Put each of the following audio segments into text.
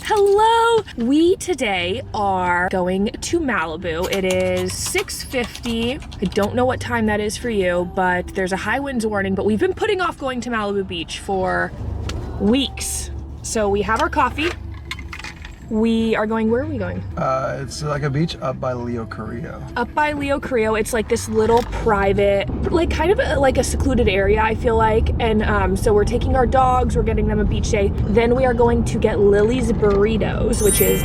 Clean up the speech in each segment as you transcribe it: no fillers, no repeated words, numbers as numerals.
Hello! We today are going to Malibu. It is 6:50. I don't know what time that is for you, but there's a high winds warning, but we've been putting off going to Malibu Beach for weeks. So we have our coffee. We are going, where are we going? It's like a beach up by Leo Carrillo. Up by Leo Carrillo. It's like this little private, like kind of like a secluded area, I feel like. And so we're taking our dogs, we're getting them a beach day. Then we are going to get Lily's burritos, which is,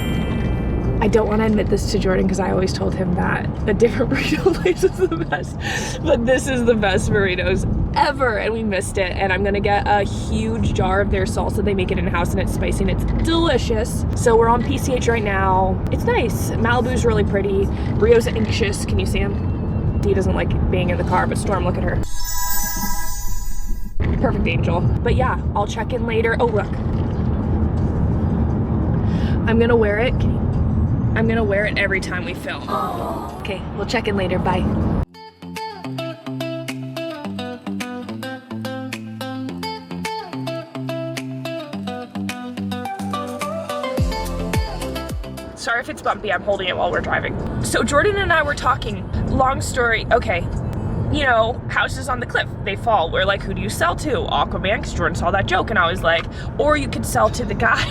I don't want to admit this to Jordan because I always told him that a different burrito place is the best. But this is the best burritos ever, and we missed it. And I'm gonna get a huge jar of their salsa. They make it in-house and it's spicy and it's delicious. So we're on PCH right now. It's nice. Malibu's really pretty. Rio's anxious. Can you see him? He doesn't like being in the car, but Storm, look at her. Perfect angel. But yeah, I'll check in later. Oh, look. I'm gonna wear it. I'm gonna wear it every time we film. Okay, we'll check in later. Bye. Sorry if it's bumpy, I'm holding it while we're driving. So Jordan and I were talking, long story, okay. You know, houses on the cliff, they fall. We're like, who do you sell to? Aquaman, because Jordan saw that joke and I was like, or you could sell to the guy.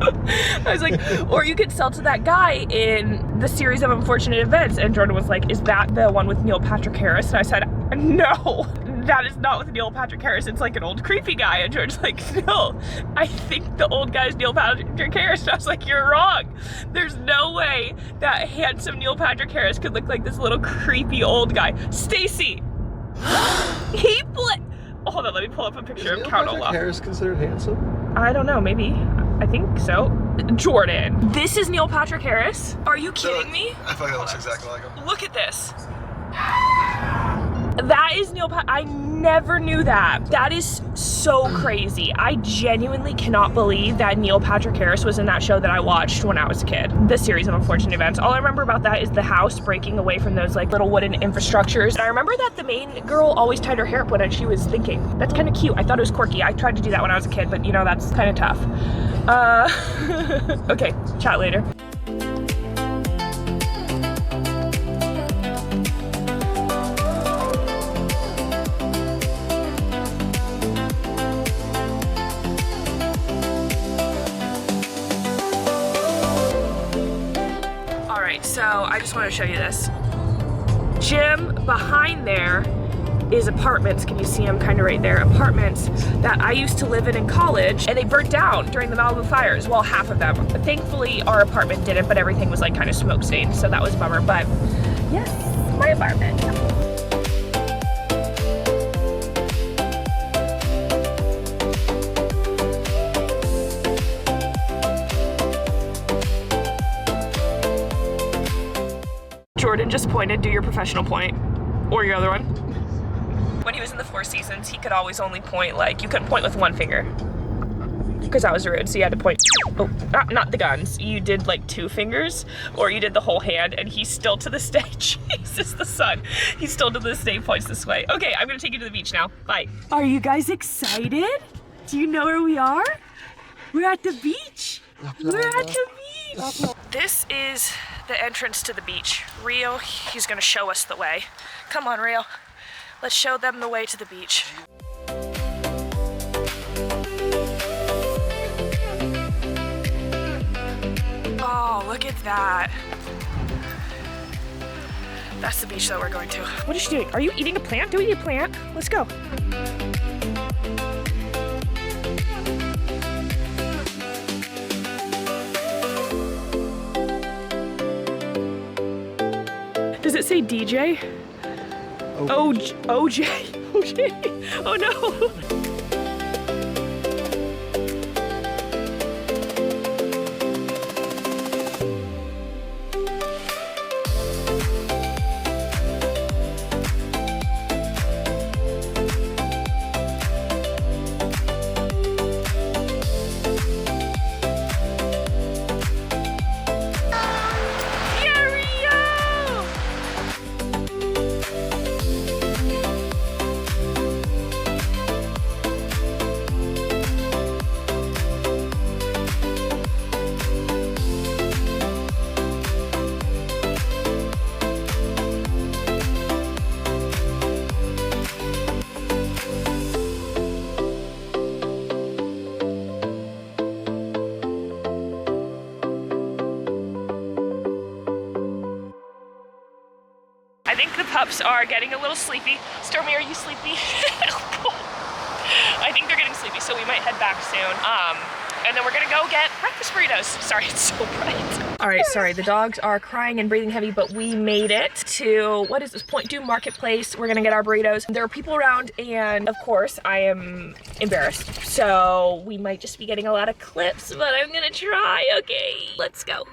I was like, or you could sell to that guy in the series of unfortunate events. And Jordan was like, is that the one with Neil Patrick Harris? And I said, no, that is not with Neil Patrick Harris. It's like an old creepy guy. And Jordan's like, no, I think the old guy's Neil Patrick Harris. And I was like, you're wrong. There's no way that handsome Neil Patrick Harris could look like this little creepy old guy. Stacey, he hold on, let me pull up a picture of Count Olaf. Neil Patrick Harris considered handsome? I don't know, maybe. I think so. Jordan, this is Neil Patrick Harris. Are you kidding me? I feel like that looks exactly like him. Look at this. That is Neil Patrick. I never knew that. That is so crazy. I genuinely cannot believe that Neil Patrick Harris was in that show that I watched when I was a kid. The series of unfortunate events. All I remember about that is the house breaking away from those like little wooden infrastructures. And I remember that the main girl always tied her hair up when she was thinking. That's kind of cute. I thought it was quirky. I tried to do that when I was a kid, but you know, that's kind of tough. Okay, chat later. So I just want to show you this. Gym behind there is apartments. Can you see them kind of right there? Apartments that I used to live in college, and they burnt down during the Malibu fires. Well, half of them. Thankfully, our apartment didn't, but everything was like kind of smoke stained, so that was a bummer. But yes, my apartment. Jordan just pointed, do your professional point, or your other one. When he was in the Four Seasons, he could always only point, like, you couldn't point with one finger, because that was rude, so you had to point, oh, not the guns, you did like 2 fingers, or you did the whole hand, and he still to this day, Jesus the sun, he still to this day points this way. Okay, I'm gonna take you to the beach now, bye. Are you guys excited? Do you know where we are? We're at the beach. We're at the beach. This is the entrance to the beach. Rio, he's gonna show us the way. Come on, Rio. Let's show them the way to the beach. Oh, look at that. That's the beach that we're going to. What is she doing? Are you eating a plant? Do we eat a plant? Let's go. Does it say DJ? OJ. Oh no. pups are getting a little sleepy. Stormy, are you sleepy? I think they're getting sleepy, so we might head back soon. And then we're gonna go get breakfast burritos. Sorry, it's so bright. All right, sorry, the dogs are crying and breathing heavy, but we made it to, what is this, Point Due Marketplace. We're gonna get our burritos. There are people around, and of course, I am embarrassed. So we might just be getting a lot of clips, but I'm gonna try, okay? Let's go.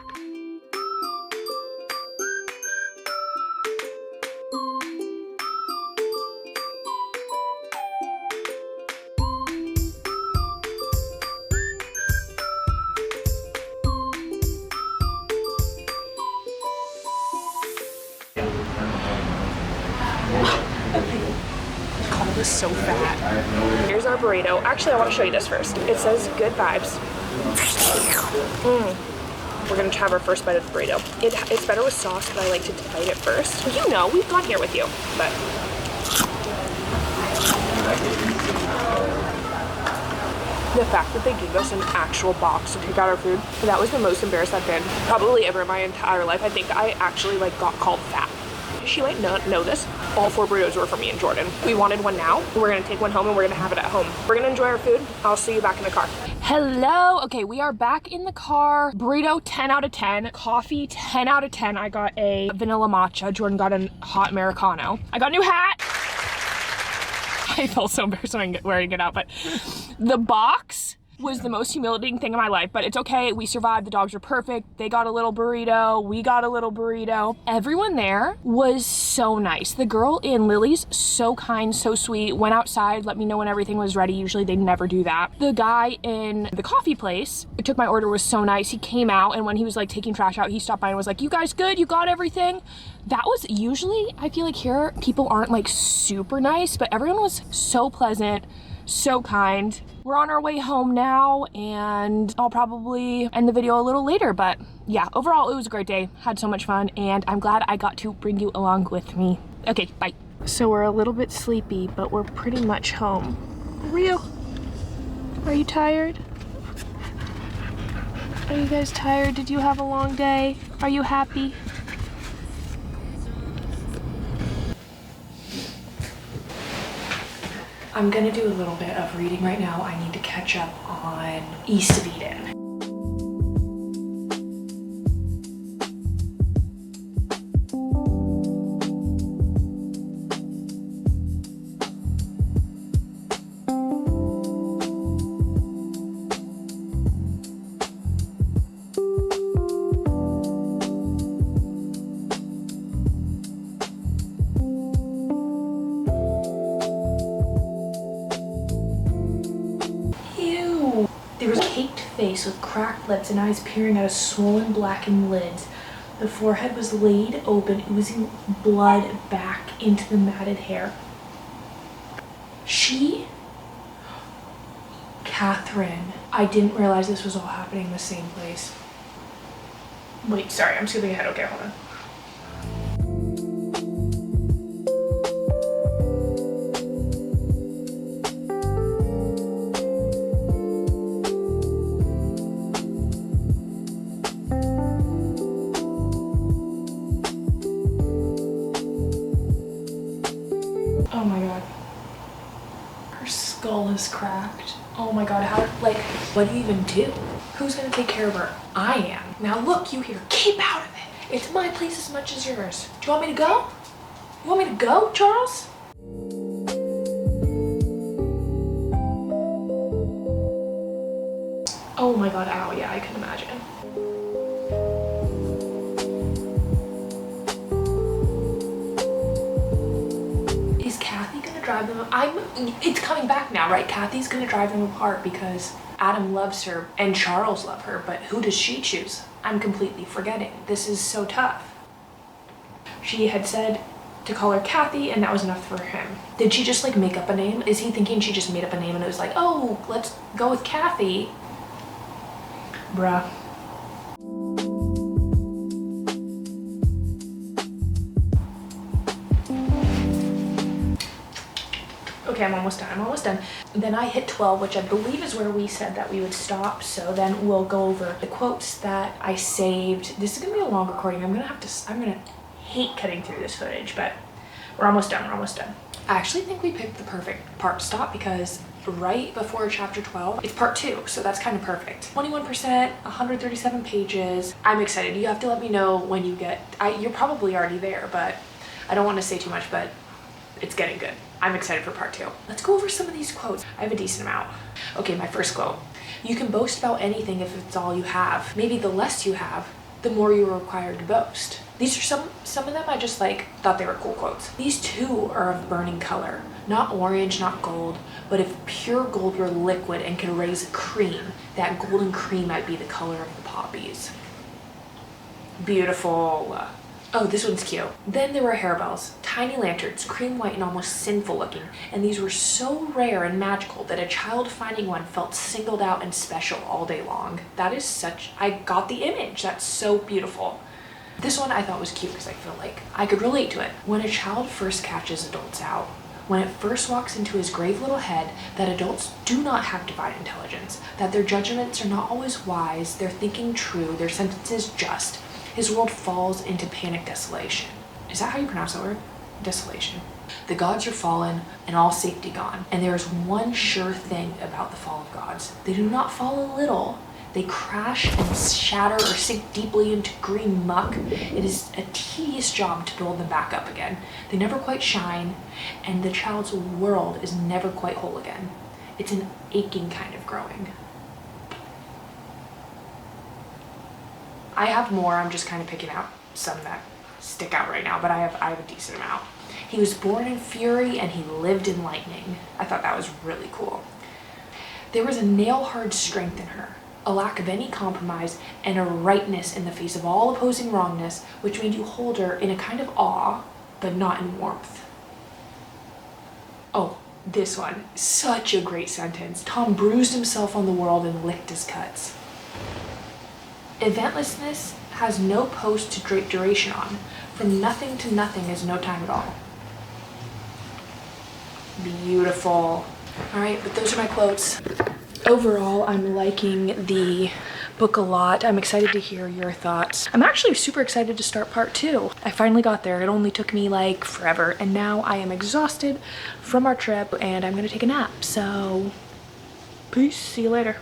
Call is so fat. Here's our burrito. Actually, I want to show you this first. It says good vibes. We're gonna have our first bite of the burrito. It's better with sauce, but I like to bite it first. You know, we've gone here with you, but. The fact that they gave us an actual box to take out our food, that was the most embarrassed I've been probably ever in my entire life. I think I actually got called fat. She might not know this. All 4 burritos were for me and Jordan. We wanted one now. We're gonna take one home and we're gonna have it at home. We're gonna enjoy our food. I'll see you back in the car. Hello. Okay, we are back in the car. Burrito, 10 out of 10. Coffee, 10 out of 10. I got a vanilla matcha. Jordan got a hot Americano. I got a new hat. I felt so embarrassed when wearing it out, but the box was the most humiliating thing in my life, but it's okay. We survived. The dogs are perfect. They got a little burrito. We got a little burrito. Everyone there was so nice. The girl in Lily's, so kind, so sweet, went outside, let me know when everything was ready. Usually they never do that. The guy in the coffee place who took my order was so nice. He came out, and when he was taking trash out, he stopped by and was like, "You guys good? You got everything?" That was usually, I feel like here, people aren't super nice, but everyone was so pleasant, so kind. We're on our way home now, and I'll probably end the video a little later, but yeah, overall it was a great day. Had so much fun, and I'm glad I got to bring you along with me. Okay, bye. So we're a little bit sleepy, but we're pretty much home. Rio, are you tired? Are you guys tired? Did you have a long day? Are you happy? I'm gonna do a little bit of reading right now. I need to catch up on East of Eden. There was a caked face with cracked lips and eyes peering out of swollen, blackened lids. The forehead was laid open, oozing blood back into the matted hair. Catherine. I didn't realize this was all happening in the same place. Wait, sorry, I'm skipping ahead. Okay, hold on. Oh my god. Her skull is cracked. Oh my god, what do you even do? Who's gonna take care of her? I am. Now look, you here, keep out of it. It's my place as much as yours. Do you want me to go? You want me to go, Charles? Oh my god, ow, yeah, I can imagine. Drive them. It's coming back now, right? Kathy's gonna drive them apart because Adam loves her and Charles love her, but who does she choose? I'm completely forgetting. This is so tough. She had said to call her Kathy, and that was enough for him. Did she just make up a name? Is he thinking she just made up a name and it was like, oh, let's go with Kathy? Bruh. Okay, I'm almost done. Then I hit 12, which I believe is where we said that we would stop. So then we'll go over the quotes that I saved. This is gonna be a long recording. I'm gonna hate cutting through this footage, but We're almost done, we're almost done. I actually think we picked the perfect part to stop because right before chapter 12, it's part 2, so that's kind of perfect. 21%, 137 pages. I'm excited. You have to let me know when you get, you're probably already there, but I don't want to say too much, but it's getting good. I'm excited for part 2. Let's go over some of these quotes. I have a decent amount. Okay, my first quote. You can boast about anything if it's all you have. Maybe the less you have, the more you are required to boast. These are some of them I just like thought they were cool quotes. These two are of burning color, not orange, not gold, but if pure gold were liquid and could raise cream, that golden cream might be the color of the poppies. Beautiful. Oh, this one's cute. Then there were harebells, tiny lanterns, cream white and almost sinful looking, and these were so rare and magical that a child finding one felt singled out and special all day long. That is such, I got the image. That's so beautiful. This one I thought was cute because I feel like I could relate to it. When a child first catches adults out, when it first walks into his grave little head, that adults do not have divine intelligence, that their judgments are not always wise, their thinking true, their sentences just, his world falls into panic desolation. Is that how you pronounce that word? Desolation. The gods are fallen and all safety gone. And there is one sure thing about the fall of gods. They do not fall a little. They crash and shatter or sink deeply into green muck. It is a tedious job to build them back up again. They never quite shine, and the child's world is never quite whole again. It's an aching kind of growing. I have more, I'm just kind of picking out some that stick out right now, but I have a decent amount. He was born in fury and he lived in lightning. I thought that was really cool. There was a nail-hard strength in her, a lack of any compromise, and a rightness in the face of all opposing wrongness, which made you hold her in a kind of awe, but not in warmth. Oh, this one, such a great sentence. Tom bruised himself on the world and licked his cuts. Eventlessness has no post to drape duration on. From nothing to nothing is no time at all. Beautiful. All right, but those are my quotes. Overall, I'm liking the book a lot. I'm excited to hear your thoughts. I'm actually super excited to start part 2. I finally got there. It only took me like forever, and now I am exhausted from our trip and I'm gonna take a nap. So, peace, see you later.